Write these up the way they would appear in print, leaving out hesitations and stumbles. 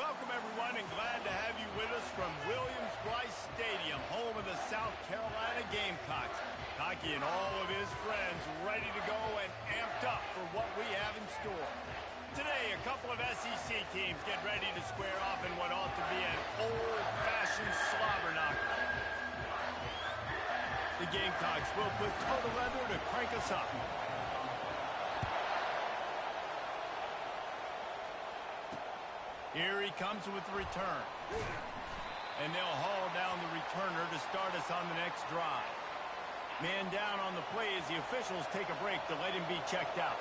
Welcome, everyone, and glad to have you with us from Williams-Brice Stadium, home of the South Carolina Gamecocks. Hockey and all of his friends ready to go and amped up for what we have in store. Today, a couple of SEC teams get ready to square off in what ought to be an old-fashioned slobber knocker. The Gamecocks will put total leather to crank us up. Here he comes with the return. And they'll haul down the returner to start us on the next drive. Man down on the play as the officials take a break to let him be checked out.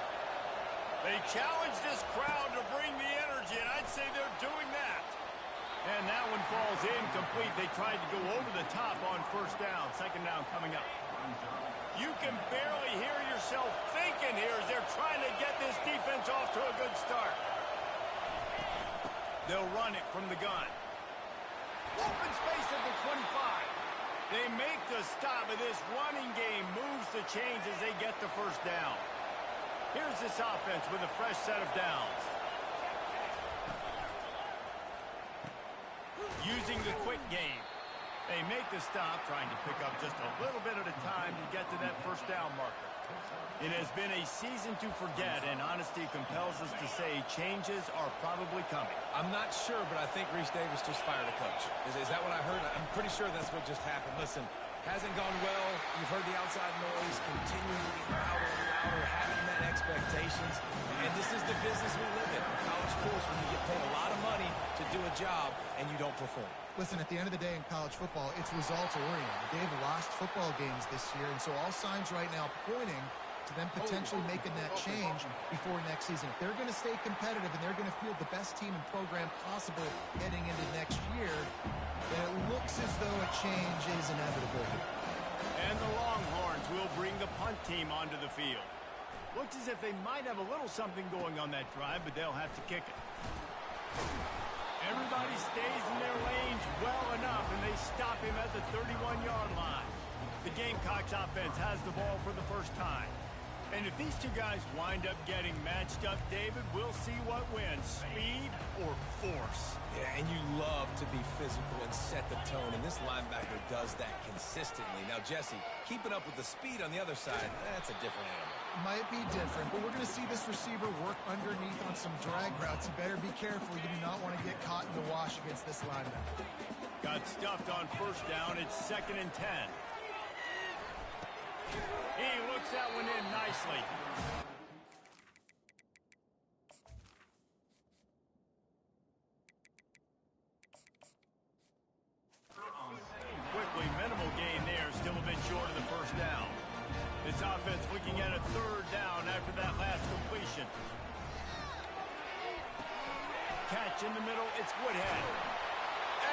They challenge this crowd to bring the energy, and I'd say they're doing that. And that one falls incomplete. They tried to go over the top on first down. Second down coming up. You can barely hear yourself thinking here as they're trying to get this defense off to a good start. They'll run it from the gun. Open space at the 25. They make the stop, and this running game moves the chains as they get the first down. Here's this offense with a fresh set of downs. Using the quick game. They make the stop, trying to pick up just a little bit at a time to get to that first down marker. It has been a season to forget, and honesty compels us to say changes are probably coming. I'm not sure, but I think Reese Davis just fired a coach. Is that what I heard? I'm pretty sure that's what just happened. Listen, hasn't gone well. You've heard the outside noise, continuing to get louder and louder, haven't met expectations. And this is the business we live in college sports, when you get paid a lot of money to do a job and you don't perform. Listen, at the end of the day in college football, it's results-oriented. They've lost football games this year, and so all signs right now pointing to them potentially making that change before next season. If they're going to stay competitive and they're going to field the best team and program possible heading into next year, then it looks as though a change is inevitable. And the Longhorns will bring the punt team onto the field. Looks as if they might have a little something going on that drive, but they'll have to kick it. Everybody stays in their lanes well enough, and they stop him at the 31-yard line. The Gamecocks offense has the ball for the first time. And if these two guys wind up getting matched up, David, we'll see what wins, speed or force. Yeah, and you love to be physical and set the tone, and this linebacker does that consistently. Now, Jesse, keeping up with the speed on the other side, that's a different animal. Might be different, but we're going to see this receiver work underneath on some drag routes. You better be careful. You do not want to get caught in the wash against this linebacker. Got stuffed on first down. It's 2nd and 10. He looks that one in nicely. Quickly, minimal gain there, still a bit short of the first down. This offense looking at a 3rd down after that last completion. Catch in the middle, it's Woodhead.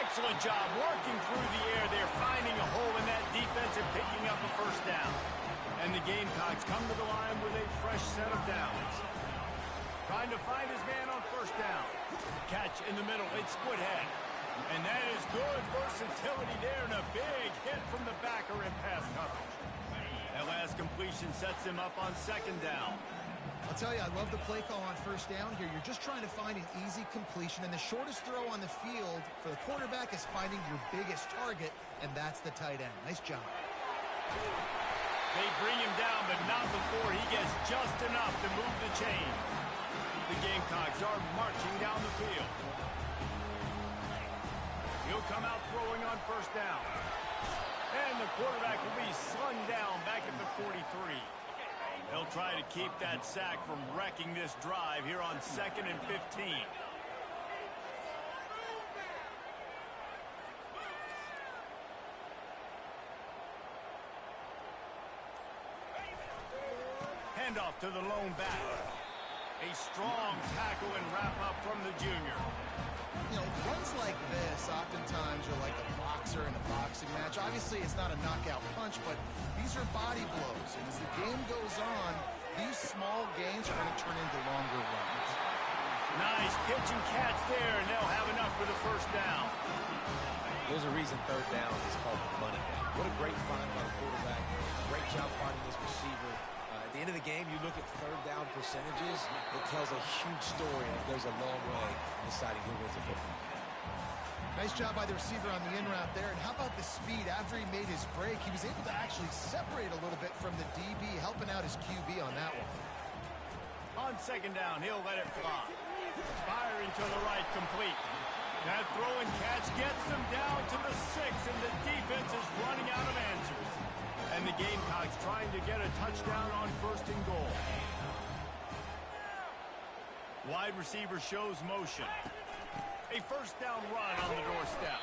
Excellent job working through the air. They're finding a hole in that defense and picking up a first down. And the Gamecocks come to the line with a fresh set of downs. Trying to find his man on first down. Catch in the middle, it's Woodhead. And that is good versatility there, and a big hit from the backer in pass coverage. That last completion sets him up on 2nd down. I'll tell you, I love the play call on first down here. You're just trying to find an easy completion, and the shortest throw on the field for the quarterback is finding your biggest target, and that's the tight end. Nice job. They bring him down, but not before he gets just enough to move the chain. The Gamecocks are marching down the field. He'll come out throwing on first down. And the quarterback will be slung down back at the 43. They'll try to keep that sack from wrecking this drive here on 2nd and 15. Handoff to the lone back. A strong tackle and wrap up from the junior. You know, runs like this oftentimes are like a boxer in a boxing match. Obviously, it's not a knockout punch, but these are body blows. And as the game goes on, these small gains are going to turn into longer runs. Nice pitch and catch there, and they'll have enough for the first down. There's a reason 3rd down is called the money down. What a great find by the quarterback. Great job finding this receiver. At the end end of the game, you look at third down percentages, it tells a huge story, and it goes a long way in deciding who wins a football. Nice job by the receiver on the in route there. And how about the speed? After he made his break, he was able to actually separate a little bit from the DB, helping out his QB on that one. On second down, he'll let it fly. Firing to the right, complete. That throw and catch gets them down to the 6, and the defense is running out of answers. And the Gamecocks trying to get a touchdown on first and goal. Wide receiver shows motion. A first down run on the doorstep.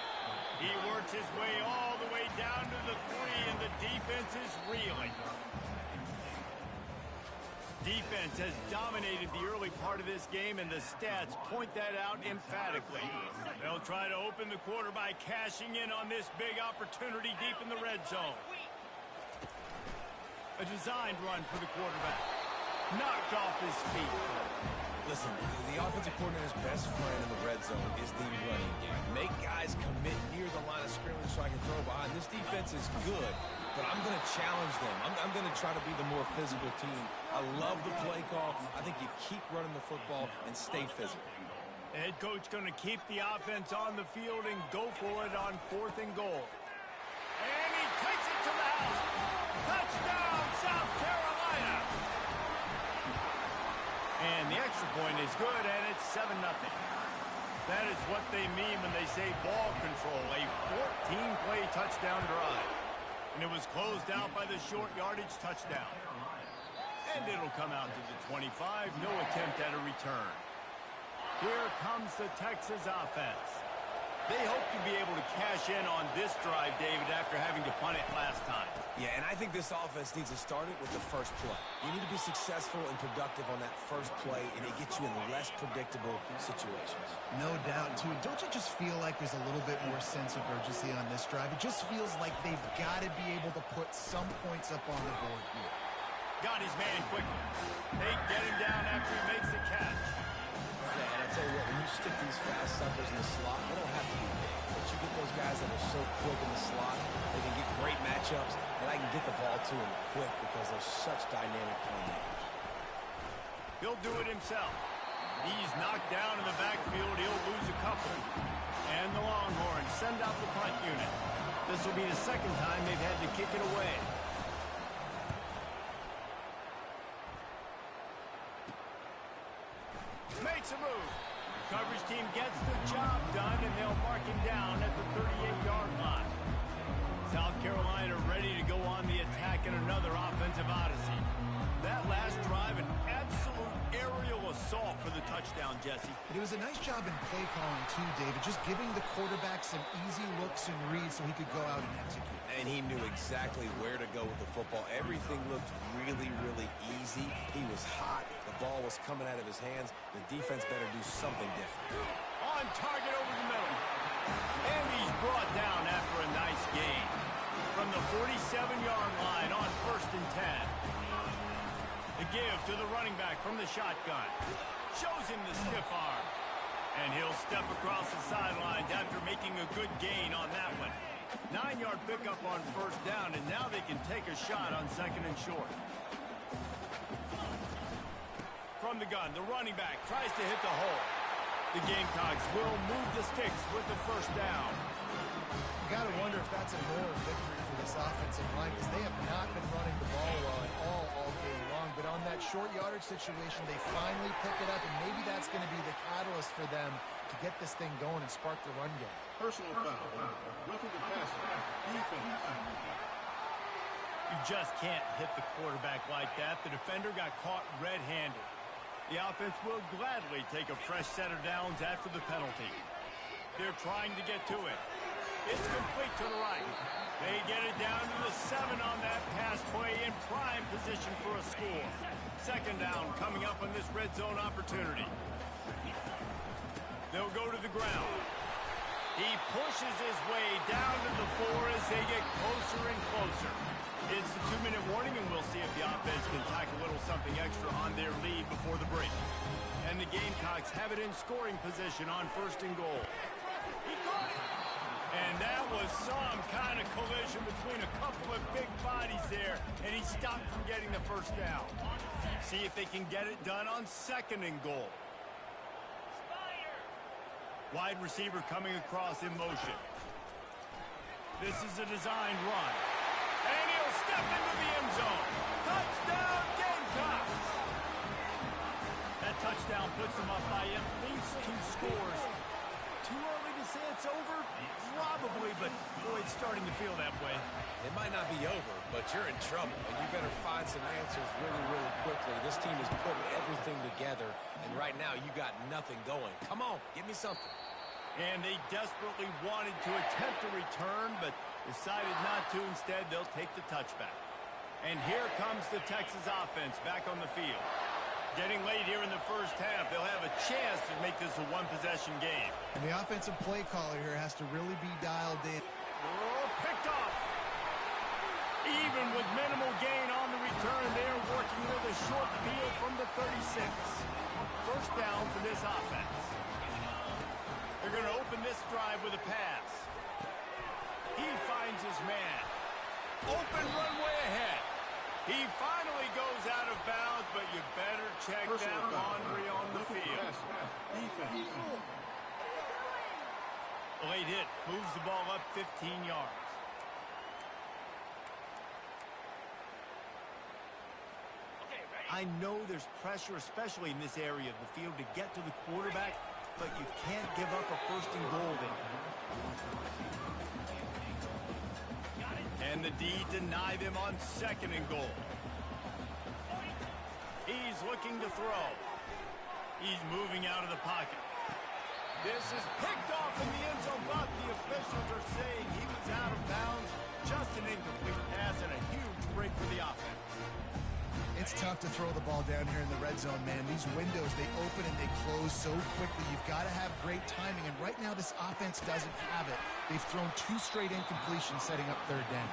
He works his way all the way down to the 3, and the defense is reeling. Defense has dominated the early part of this game, and the stats point that out emphatically. They'll try to open the quarter by cashing in on this big opportunity deep in the red zone. A designed run for the quarterback. Knocked off his feet. Listen, the offensive coordinator's best friend in the red zone is the running game. Make guys commit near the line of scrimmage so I can throw behind. This defense is good, but I'm going to challenge them. I'm going to try to be the more physical team. I love the play call. I think you keep running the football and stay physical. The head coach going to keep the offense on the field and go for it on fourth and goal. And he takes it to the house. Touchdown, South Carolina. And the extra point is good, and it's 7-0. That is what they mean when they say ball control, a 14-play touchdown drive. And it was closed out by the short yardage touchdown. And it'll come out to the 25, no attempt at a return. Here comes the Texas offense. They hope to be able to cash in on this drive, David, after having to punt it last time. Yeah, and I think this offense needs to start it with the first play. You need to be successful and productive on that first play, and it gets you in less predictable situations. No doubt, too. Don't you just feel like there's a little bit more sense of urgency on this drive? It just feels like they've got to be able to put some points up on the board here. Got his man quickly. They get him down after he makes the catch. Yeah, and I tell you what, when you stick these fast suckers in the slot, they don't have to be big. But you get those guys that are so quick in the slot, they can get great matchups, and I can get the ball to them quick because they're such dynamic playmakers. He'll do it himself. He's knocked down in the backfield. He'll lose a couple. And the Longhorns send out the punt unit. This will be the second time they've had to kick it away. Makes a move. Coverage team gets the job done, and they'll mark him down at the 38-yard line. South Carolina ready to go on the attack in another offensive odyssey. That last drive, an absolute aerial assault for the touchdown, Jesse. It was a nice job in play calling, too, David, just giving the quarterback some easy looks and reads so he could go out and execute. And he knew exactly where to go with the football. Everything looked really, really easy. He was hot. The ball was coming out of his hands. The defense better do something different. On target over the middle. And he's brought down after a nice gain. From the 47-yard line on 1st and 10. The give to the running back from the shotgun. Shows him the stiff arm. And he'll step across the sidelines after making a good gain on that one. 9-yard pickup on 1st down, and now they can take a shot on 2nd and short. From the gun, the running back tries to hit the hole. The Gamecocks will move the sticks with the 1st down. You got to wonder if that's a moral victory for this offensive line, because they have not been running the ball well at all game long. But on that short yardage situation, they finally pick it up, and maybe that's going to be the catalyst for them to get this thing going and spark the run game. Personal foul. Roughing the passer. Defense. You just can't hit the quarterback like that. The defender got caught red-handed. The offense will gladly take a fresh set of downs after the penalty. They're trying to get to it. It's complete to the right. They get it down to the 7 on that pass play in prime position for a score. 2nd down coming up on this red zone opportunity. They'll go to the ground. He pushes his way down to the 4 as they get closer and closer. It's the 2-minute warning, and we'll see if the offense can tack a little something extra on their lead before the break. And the Gamecocks have it in scoring position on 1st and goal. He caught it! And that was some kind of collision between a couple of big bodies there, and he stopped from getting the first down. See if they can get it done on 2nd and goal. Wide receiver coming across in motion. This is a designed run. And he'll step into the end zone. Touchdown, Gamecocks! That touchdown puts them up by at least 2 scores. Too early to say it's over? Probably, but boy, it's starting to feel that way. It might not be over, but you're in trouble, and you better find some answers really, really quickly. This team is putting everything together, and right now you got nothing going. Come on, give me something. And they desperately wanted to attempt a return, but decided not to. Instead, they'll take the touchback. And here comes the Texas offense back on the field. Getting late here in the first half, they'll have a chance to make this a one-possession game. And the offensive play caller here has to really be dialed in. Oh, picked off. Even with minimal gain on the return, they're working with a short field from the 36. First down for this offense. They're going to open this drive with a pass. He finds his man. Open runway ahead. He finally goes out of bounds, but you better check that laundry on the field. Late hit, moves the ball up 15 yards. I know there's pressure, especially in this area of the field, to get to the quarterback, but you can't give up a 1st and goal there. And the D deny them on 2nd and goal. He's looking to throw. He's moving out of the pocket. This is picked off in the end zone, but the officials are saying he was out of bounds. Just an incomplete pass and a huge break for the offense. It's tough to throw the ball down here in the red zone, man. These windows, they open and they close so quickly. You've got to have great timing, and right now this offense doesn't have it. They've thrown 2 straight incompletions setting up 3rd down.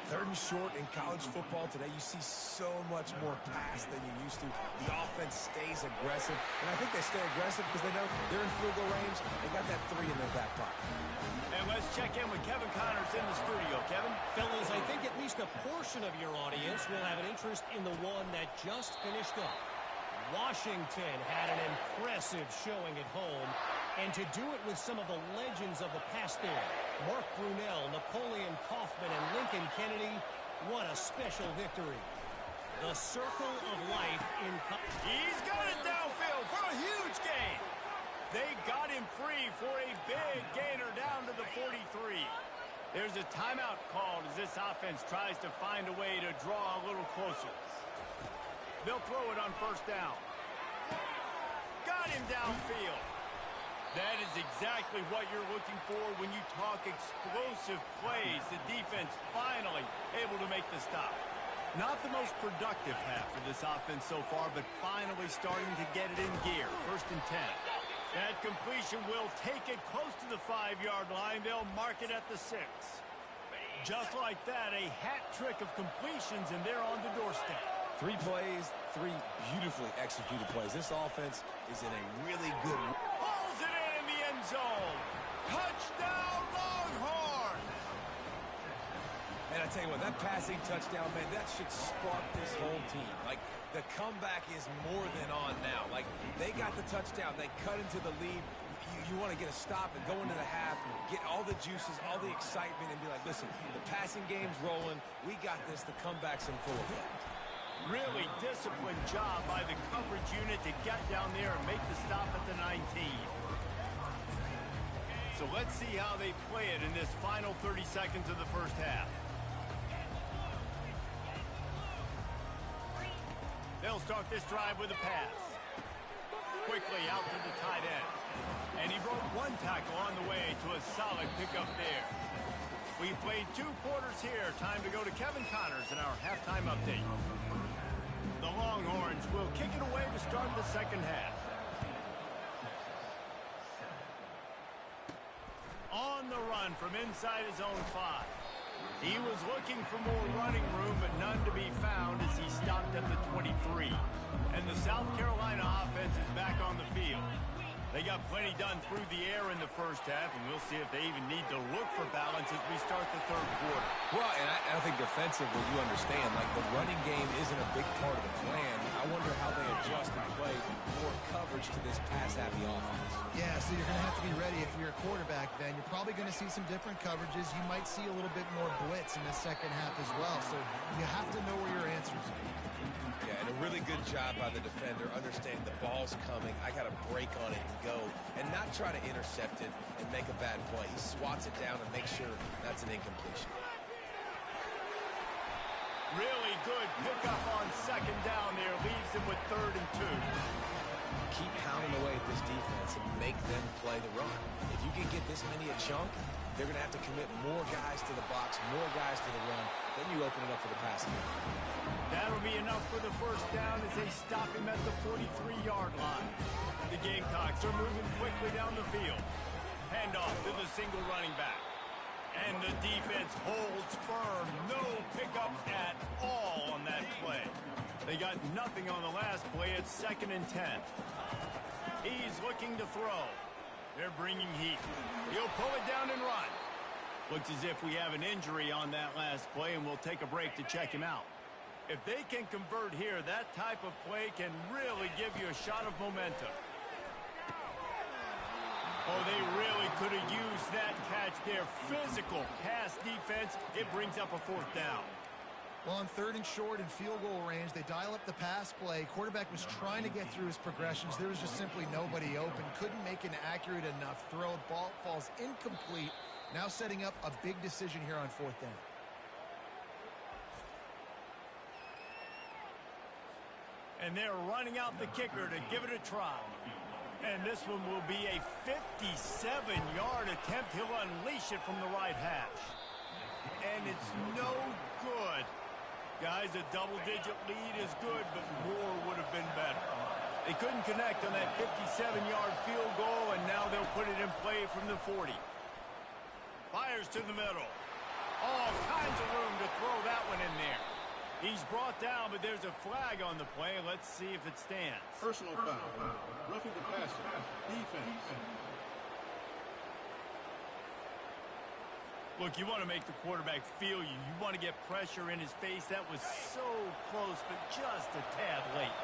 3rd and short in college football today, you see so much more pass than you used to. The offense stays aggressive, and I think they stay aggressive because they know they're in field goal range. They got that 3 in their back pocket. And let's check in with Kevin Connors in the studio. Kevin? Fellas, I think at least a portion of your audience will have an interest in the one that just finished up. Washington had an impressive showing at home, and to do it with some of the legends of the past there, Mark Brunell, Napoleon Kaufman, and Lincoln Kennedy, what a special victory. The circle of life in... He's got it downfield for a huge gain. They got him free for a big gainer down to the 43. There's a timeout called as this offense tries to find a way to draw a little closer. They'll throw it on 1st down. Got him downfield. That is exactly what you're looking for when you talk explosive plays. The defense finally able to make the stop. Not the most productive half for this offense so far, but finally starting to get it in gear. 1st and 10. That completion will take it close to the 5-yard line. They'll mark it at the 6. Just like that, a hat trick of completions, and they're on the doorstep. 3 plays, 3 beautifully executed plays. This offense is in a really good... Pulls it in the end zone. Touchdown, Longhorn! And I tell you what, that passing touchdown, man, that should spark this whole team. Like, the comeback is more than on now. Like, they got the touchdown. They cut into the lead. You want to get a stop and go into the half, get all the juices, all the excitement, and be like, listen, the passing game's rolling. We got this. The comeback's in full effect. Really disciplined job by the coverage unit to get down there and make the stop at the 19. So let's see how they play it in this final 30 seconds of the first half. They'll start this drive with a pass. Quickly out to the tight end. And he broke 1 tackle on the way to a solid pickup there. We've played 2 quarters here. Time to go to Kevin Connors in our halftime update. The Longhorns will kick it away to start the second half. On the run from inside his own 5. He was looking for more running room, but none to be found as he stopped at the 23. And the South Carolina offense is back on the field. They got plenty done through the air in the first half, and we'll see if they even need to look for balance as we start the third quarter. Well, and I think defensively, you understand, like the running game isn't a big part of the plan. I wonder how they adjust and play more coverage to this pass-happy offense. Yeah, so you're going to have to be ready if you're a quarterback then. You're probably going to see some different coverages. You might see a little bit more blitz in the second half as well. So you have to know where your answers are. Yeah, and a really good job by the defender, understanding the ball's coming. I got to break on it and go, and not try to intercept it and make a bad play. He swats it down and makes sure that's an incompletion. Really good pickup on second down there. Leaves them with 3rd and 2. Keep pounding away at this defense and make them play the run. If you can get this many a chunk, they're going to have to commit more guys to the box, more guys to the run. Then you open it up for the passing. That'll be enough for the first down as they stop him at the 43-yard line. The Gamecocks are moving quickly down the field. Handoff to the single running back. And the defense holds firm. No pickup at all on that play. They got nothing on the last play. It's 2nd and 10. He's looking to throw. They're bringing heat. He'll pull it down and run. Looks as if we have an injury on that last play, and we'll take a break to check him out. If they can convert here, that type of play can really give you a shot of momentum. Oh, they really could have used that catch there. Physical pass defense. It brings up a 4th down. Well, on 3rd and short and field goal range, they dial up the pass play. Quarterback was trying to get through his progressions. There was just simply nobody open. Couldn't make an accurate enough throw. Ball falls incomplete. Now setting up a big decision here on 4th down. And they're running out the kicker to give it a try. And this one will be a 57-yard attempt. He'll unleash it from the right hash. And it's no good. Guys, a double-digit lead is good, but more would have been better. They couldn't connect on that 57-yard field goal, and now they'll put it in play from the 40. Fires to the middle. All kinds of room to throw that one in there. He's brought down, but there's a flag on the play. Let's see if it stands. Personal foul. Roughing the passer. Defense. Look, you want to make the quarterback feel you. You want to get pressure in his face. That was so close, but just a tad late.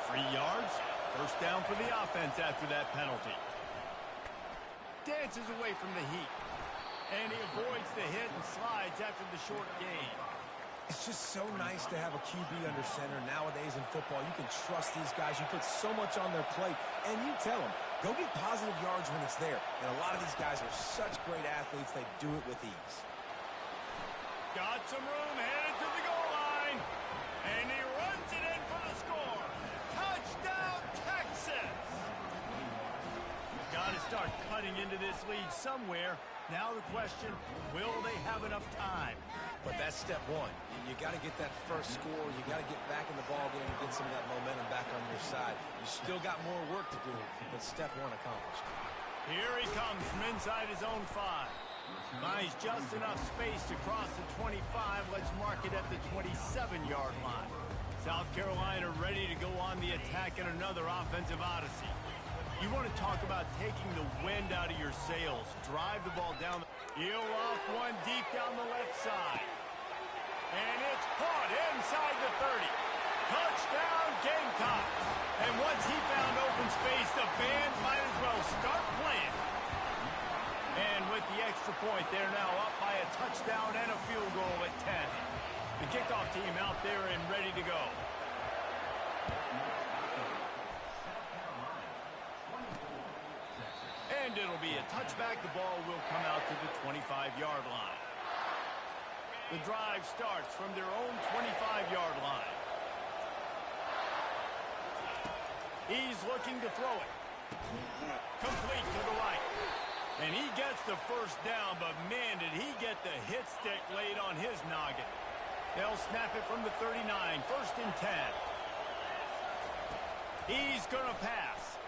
3 yards. First down for the offense after that penalty. Dances away from the heat. And he avoids the hit and slides after the short gain. It's just so nice to have a QB under center nowadays in football. You can trust these guys. You put so much on their plate, and you tell them, go get positive yards when it's there. And a lot of these guys are such great athletes, they do it with ease. Got some room, headed to the goal line. And he runs it in for the score. Touchdown, Texas! Got to start cutting into this lead somewhere. Now the question, will they have enough time? But that's step one. You got to get that first score. You got to get back in the ballgame and get some of that momentum back on your side. You still got more work to do, but step one accomplished. Here he comes from inside his own 5. Buys just enough space to cross the 25. Let's mark it at the 27-yard line. South Carolina ready to go on the attack in another offensive odyssey. You want to talk about taking the wind out of your sails. Drive the ball down. He'll off one deep down the left side. And it's caught inside the 30. Touchdown, Gamecocks. And once he found open space, the band might as well start playing. And with the extra point, they're now up by a touchdown and a field goal at 10. The kickoff team out there and ready to go. And it'll be a touchback. The ball will come out to the 25-yard line. The drive starts from their own 25-yard line. He's looking to throw it. Complete to the right. And he gets the first down, but man, did he get the hit stick laid on his noggin. They'll snap it from the 39, 1st and 10. He's going to pass.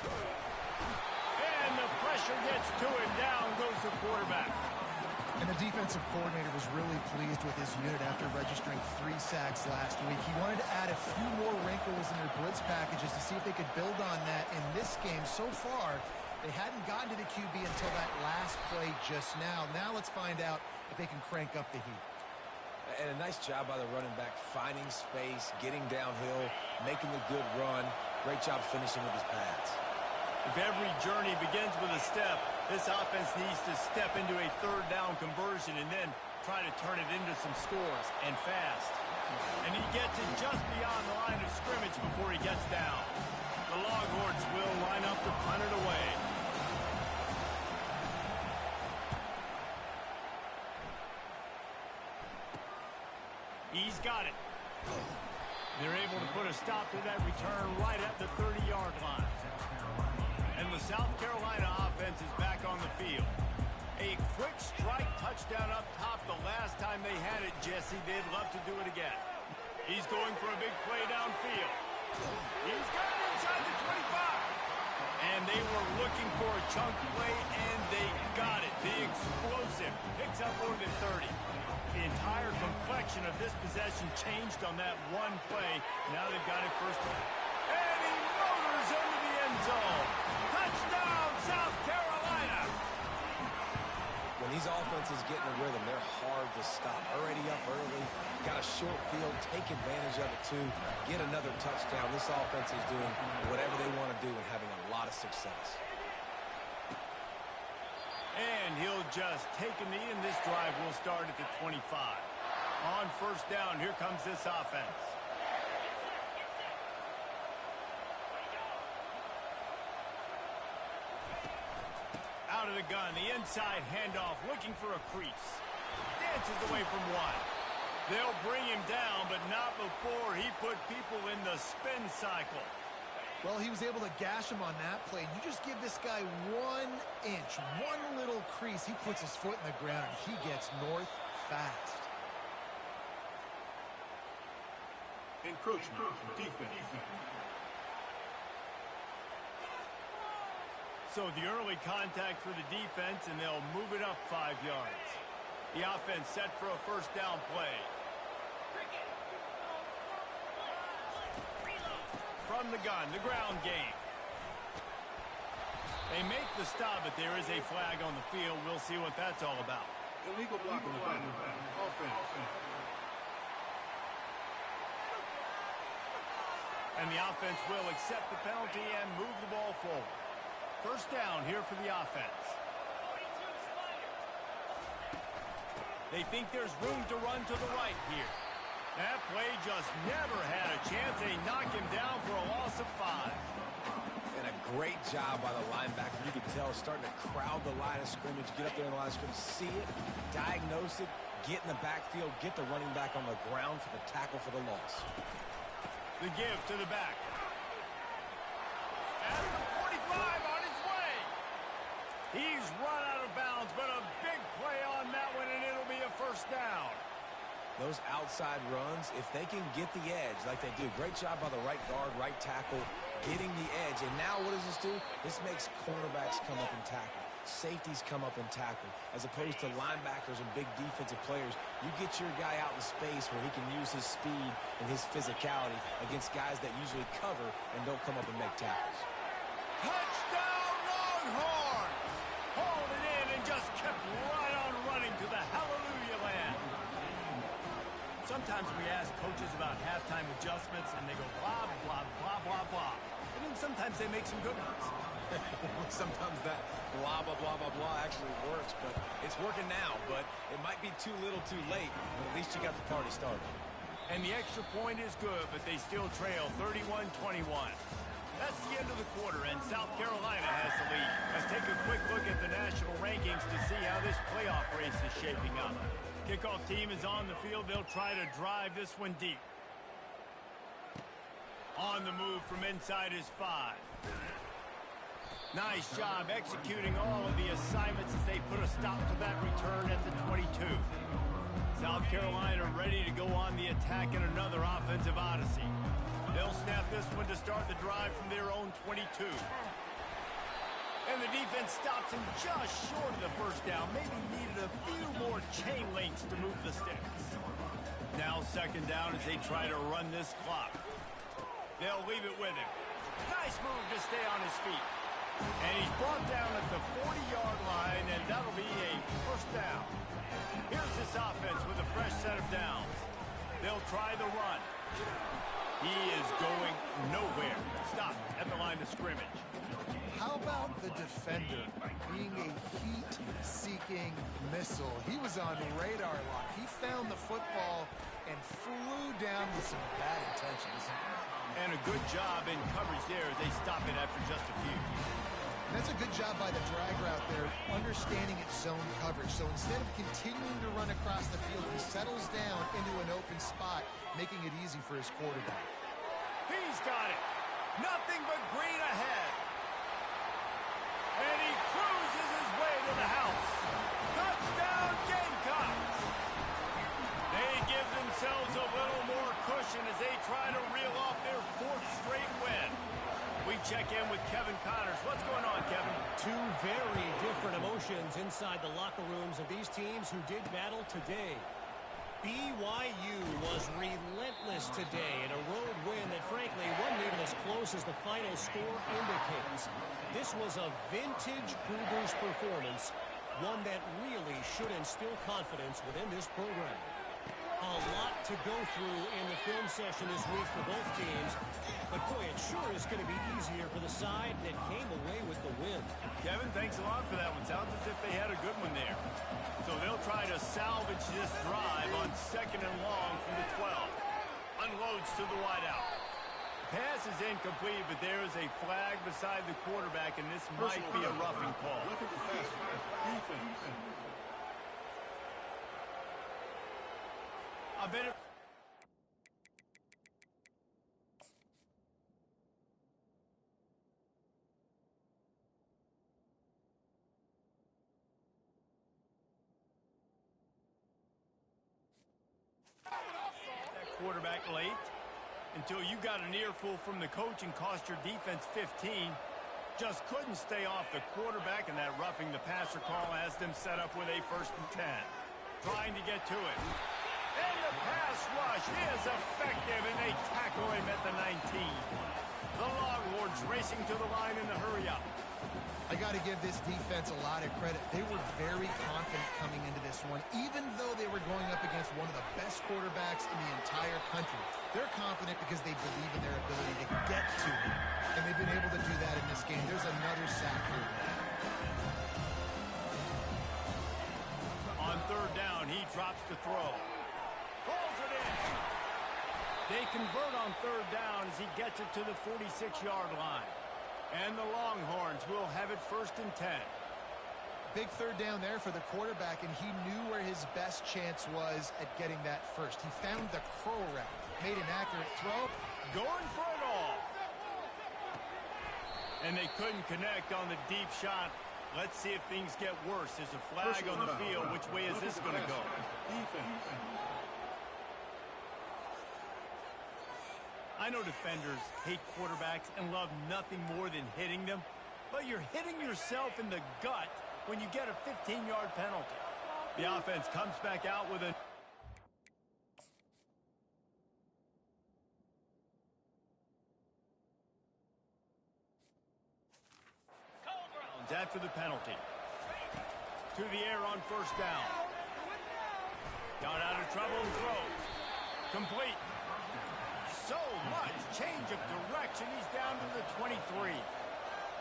And the pressure gets to him. Down goes the quarterback. And the defensive coordinator was really pleased with his unit after registering 3 sacks last week. He wanted to add a few more wrinkles in their blitz packages to see if they could build on that in this game. So far, they hadn't gotten to the QB until that last play just now. Now let's find out if they can crank up the heat. And a nice job by the running back, finding space, getting downhill, making the good run. Great job finishing with his pads. If every journey begins with a step, this offense needs to step into a third down conversion and then try to turn it into some scores, and fast. And he gets it just beyond the line of scrimmage before he gets down. The Longhorns will line up to punt it away. He's got it. They're able to put a stop to that return right at the 30-yard line. And the South Carolina offense is back on the field. A quick strike touchdown up top the last time they had it, Jesse. They'd love to do it again. He's going for a big play downfield. He's got it inside the 25. And they were looking for a chunk play, and they got it. The explosive picks up more than 30. The entire complexion of this possession changed on that one play. Now they've got it first. And he motors into the end zone. Touchdown, South Carolina. When these offenses get in a rhythm, they're hard to stop. Already up early, got a short field, take advantage of it too, get another touchdown. This offense is doing whatever they want to do and having a lot of success. And he'll just take a knee, and this drive will start at the 25. On first down, here comes this offense. Out of the gun, the inside handoff, looking for a crease. Dances away from one. They'll bring him down, but not before he put people in the spin cycle. Well, he was able to gash him on that play. You just give this guy 1 inch, one little crease. He puts his foot in the ground, and he gets north fast. Encroachment, defense. So the early contact for the defense, and they'll move it up 5 yards. The offense set for a first down play. From the gun, the ground game. They make the stop, but there is a flag on the field. We'll see what that's all about. Illegal block on the back. Offense. And the offense will accept the penalty and move the ball forward. First down here for the offense. They think there's room to run to the right here. That play just never had a chance. They knock him down for a loss of 5. And a great job by the linebacker. You can tell starting to crowd the line of scrimmage, get up there in the line of scrimmage, see it, diagnose it, get in the backfield, get the running back on the ground for the tackle for the loss. The give to the back. At the 45 on his way. He's run out of bounds, but a big play on that one, and it'll be a first down. Those outside runs, if they can get the edge like they do, great job by the right guard, right tackle, getting the edge. And now what does this do? This makes cornerbacks come up and tackle. Safeties come up and tackle. As opposed to linebackers and big defensive players, you get your guy out in space where he can use his speed and his physicality against guys that usually cover and don't come up and make tackles. Touchdown, Longhorns! Hauled it in and just kept right on running to the hallelujah land. Sometimes we ask coaches about halftime adjustments, and they go blah, blah, blah, blah, blah. And then sometimes they make some good ones. Sometimes that blah, blah, blah, blah, blah actually works, but it's working now. But it might be too little too late, but at least you got the party started. And the extra point is good, but they still trail 31-21. That's the end of the quarter, and South Carolina has the lead. Let's take a quick look at the national rankings to see how this playoff race is shaping up. Kickoff team is on the field. They'll try to drive this one deep. On the move from inside is 5. Nice job executing all of the assignments as they put a stop to that return at the 22. South Carolina ready to go on the attack in another offensive odyssey. They'll snap this one to start the drive from their own 22. And the defense stops him just short of the first down. Maybe needed a few more chain links to move the sticks. Now second down as they try to run this clock. They'll leave it with him. Nice move to stay on his feet. And he's brought down at the 40-yard line, and that'll be a first down. Here's this offense with a fresh set of downs. They'll try the run. He is going nowhere. Stop at the line of scrimmage. How about the defender being a heat-seeking missile? He was on radar lock. He found the football and flew down with some bad intentions. And a good job in coverage there as they stop it after just a few. And that's a good job by the drag route there, understanding its zone coverage. So instead of continuing to run across the field, he settles down into an open spot, making it easy for his quarterback. He's got it. Nothing but green ahead. And he cruises his way to the house. Touchdown, Gamecocks! They give themselves a little more cushion as they try to reel off their fourth straight win. We check in with Kevin Connors. What's going on, Kevin? Two very different emotions inside the locker rooms of these teams who did battle today. BYU was relentless today in a road win that, frankly, wasn't even as close as the final score indicates. This was a vintage Cougars performance, one that really should instill confidence within this program. A lot to go through in the film session this week for both teams, but boy, it sure is going to be easier for the side that came away with the win. Kevin, thanks a lot for that one. Sounds as if they had a good one there. So they'll try to salvage this drive on second and long from the 12. Unloads to the wideout. Pass is incomplete, but there is a flag beside the quarterback, and this might be a roughing call. A bit of... that quarterback late until you got an earful from the coach and cost your defense 15. Just couldn't stay off the quarterback, and that roughing the passer call has them set up with a 1st and 10. Trying to get to it. And the pass rush is effective, and they tackle him at the 19. The Longhorns racing to the line in the hurry-up. I got to give this defense a lot of credit. They were very confident coming into this one, even though they were going up against one of the best quarterbacks in the entire country. They're confident because they believe in their ability to get to him, and they've been able to do that in this game. There's another sack here. On third down, he drops the throw. Pulls it in. They convert on third down as he gets it to the 46-yard line. And the Longhorns will have it 1st and 10. Big third down there for the quarterback, and he knew where his best chance was at getting that first. He found the curl route, made an accurate throw. Going for it all. And they couldn't connect on the deep shot. Let's see if things get worse. There's a flag on the field. Which way is this going to go? I know defenders hate quarterbacks and love nothing more than hitting them, but you're hitting yourself in the gut when you get a 15-yard penalty. The offense comes back out with a... after the penalty. To the air on 1st down. Got out of trouble and throws. Complete. So much change of direction. He's down to the 23.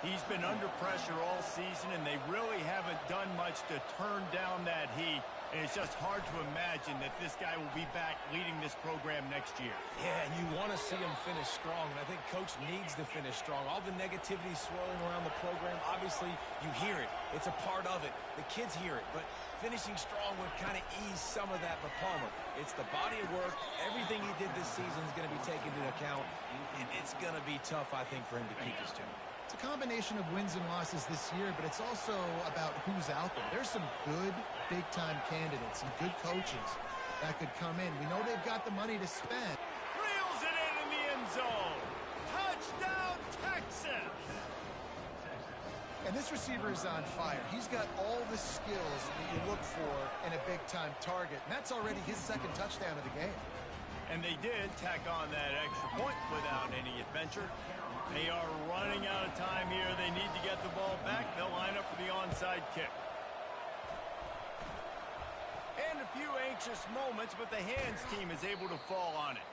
He's been under pressure all season, and they really haven't done much to turn down that heat. And it's just hard to imagine that this guy will be back leading this program next year. Yeah, and you want to see him finish strong, and I think Coach needs to finish strong. All the negativity swirling around the program, obviously, you hear it. It's a part of it. The kids hear it, but finishing strong would kind of ease some of that. But Palmer, it's the body of work. Everything he did this season is going to be taken into account, and it's going to be tough, I think, for him to keep his team. It's a combination of wins and losses this year, but it's also about who's out there. There's some good big-time candidates, some good coaches that could come in. We know they've got the money to spend. Reels it in the end zone. Touchdown, Texas! And this receiver is on fire. He's got all the skills that you look for in a big-time target. And that's already his second touchdown of the game. And they did tack on that extra point without any adventure. They are running out of time here. They need to get the ball back. They'll line up for the onside kick. And a few anxious moments, but the hands team is able to fall on it.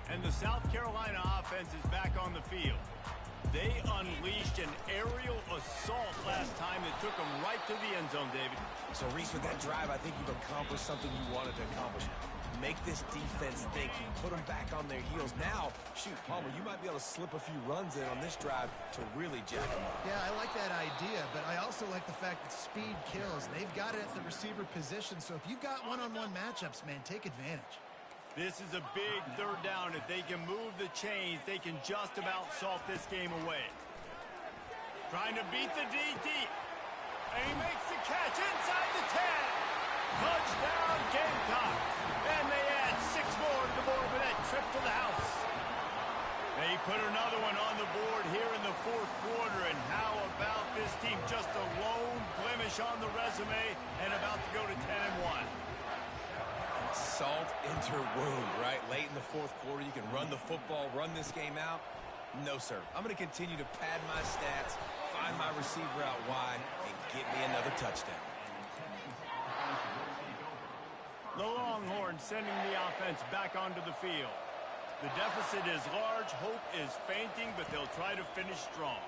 And the South Carolina offense is back on the field. They unleashed an aerial assault last time that took them right to the end zone, David. So, Reese, with that drive, I think you've accomplished something you wanted to accomplish. Make this defense think. Put them back on their heels. Now, shoot, Palmer, you might be able to slip a few runs in on this drive to really jack them up. Yeah, I like that idea, but I also like the fact that speed kills. They've got it at the receiver position, so if you've got one-on-one matchups, man, take advantage. This is a big third down. If they can move the chains, they can just about salt this game away. Trying to beat the DT. And he makes the catch inside the 10. Touchdown, Gamecock. And they add 6 more to the board with that trip to the house. They put another one on the board here in the fourth quarter. And how about this team? Just a lone blemish on the resume and about to go to 10-1. Salt into wound, right? Late in the fourth quarter, you can run the football, run this game out. No, sir. I'm going to continue to pad my stats, find my receiver out wide, and get me another touchdown. The Longhorns sending the offense back onto the field. The deficit is large. Hope is fainting, but they'll try to finish strong.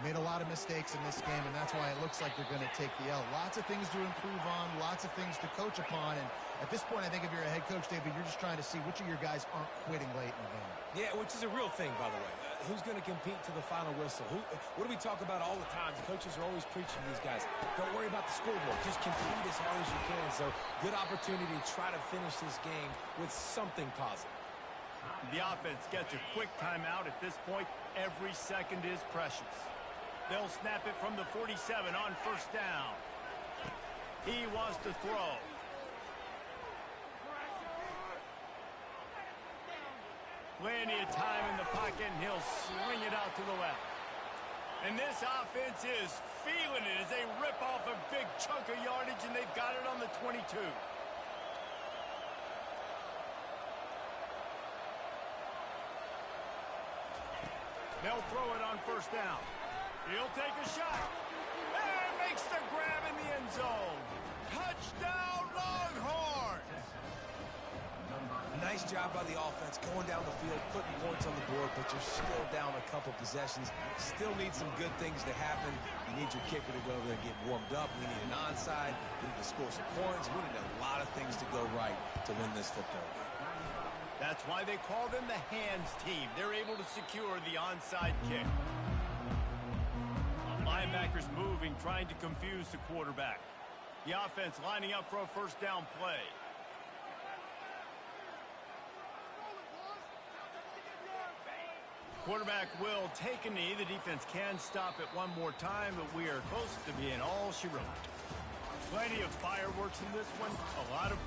They made a lot of mistakes in this game, and that's why it looks like they're going to take the L. Lots of things to improve on, lots of things to coach upon, and at this point, I think if you're a head coach, David, you're just trying to see which of your guys aren't quitting late in the game. Yeah, which is a real thing, by the way. Who's going to compete to the final whistle? What do we talk about all the time? The coaches are always preaching to these guys. Don't worry about the scoreboard. Just compete as hard as you can. So, good opportunity to try to finish this game with something positive. The offense gets a quick timeout. At this point, every second is precious. They'll snap it from the 47 on first down. He wants to throw. Plenty of time in the pocket, and he'll swing it out to the left. And this offense is feeling it as they rip off a big chunk of yardage, and they've got it on the 22. They'll throw it on first down. He'll take a shot. And makes the grab in the end zone. Touchdown, Longhorns! Nice job by the offense going down the field, putting points on the board, but you're still down a couple possessions. Still need some good things to happen. You need your kicker to go over there and get warmed up. We need an onside. We need to score some points. We need a lot of things to go right to win this football game. That's why they call them the hands team. They're able to secure the onside kick. Linebackers moving, trying to confuse the quarterback. The offense lining up for a first down play. Quarterback will take a knee. The defense can stop it one more time, but we are close to being all she wrote. Plenty of fireworks in this one. A lot of